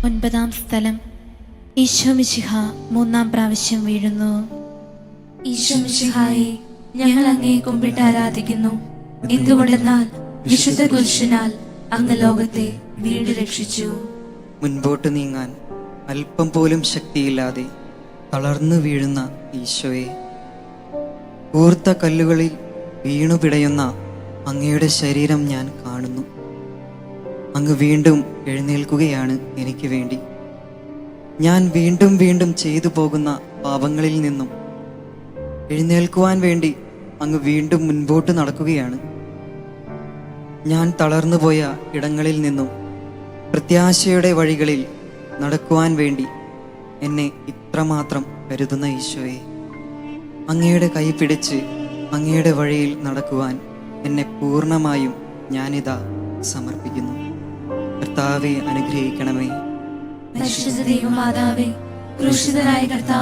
9-ാം സ്ഥലം. ഈശോ മിശിഹ 3-ാം പ്രാവശ്യം വീഴുന്നു. ഈശോ മിശിഹായെ, ഞങ്ങൾ അങ്ങയെ കുമ്പിട്ട് ആരാധിക്കുന്നു. എന്തുകൊണ്ടെന്നാൽ വിശുദ്ധ കുരിശിനാൽ അങ്ങ് ലോകത്തെ വീണ്ടും രക്ഷിച്ചു. മുൻപോട്ട് നീങ്ങാൻ അല്പം പോലും ശക്തിയില്ലാതെ തളർന്നു വീഴുന്ന ഈശോയെ, കൂർത്ത കല്ലുകളിൽ വീണു പിടയുന്ന അങ്ങയുടെ ശരീരം ഞാൻ കാണുന്നു. അങ്ങ് വീണ്ടും എഴുന്നേൽക്കുകയാണ് എനിക്ക് വേണ്ടി. ഞാൻ വീണ്ടും വീണ്ടും ചെയ്തു പോകുന്ന പാപങ്ങളിൽ നിന്നും എഴുന്നേൽക്കുവാൻ വേണ്ടി അങ്ങ് വീണ്ടും മുൻപോട്ട് നടക്കുകയാണ്. ഞാൻ തളർന്നുപോയ ഇടങ്ങളിൽ നിന്നും പ്രത്യാശയുടെ വഴികളിൽ നടക്കുവാൻ വേണ്ടി എന്നെ ഇത്രമാത്രം കരുതുന്ന ഈശോയെ, അങ്ങയുടെ കൈ പിടിച്ച് അങ്ങയുടെ വഴിയിൽ നടക്കുവാൻ എന്നെ പൂർണ്ണമായും ഞാനിതാ സമർപ്പിക്കുന്നു. കർത്താവെ, അനുഗ്രഹിക്കണമേ. പരിശുദ്ധ ദൈവമാതാവേ, ക്രൂശിതനായ കർത്താവ്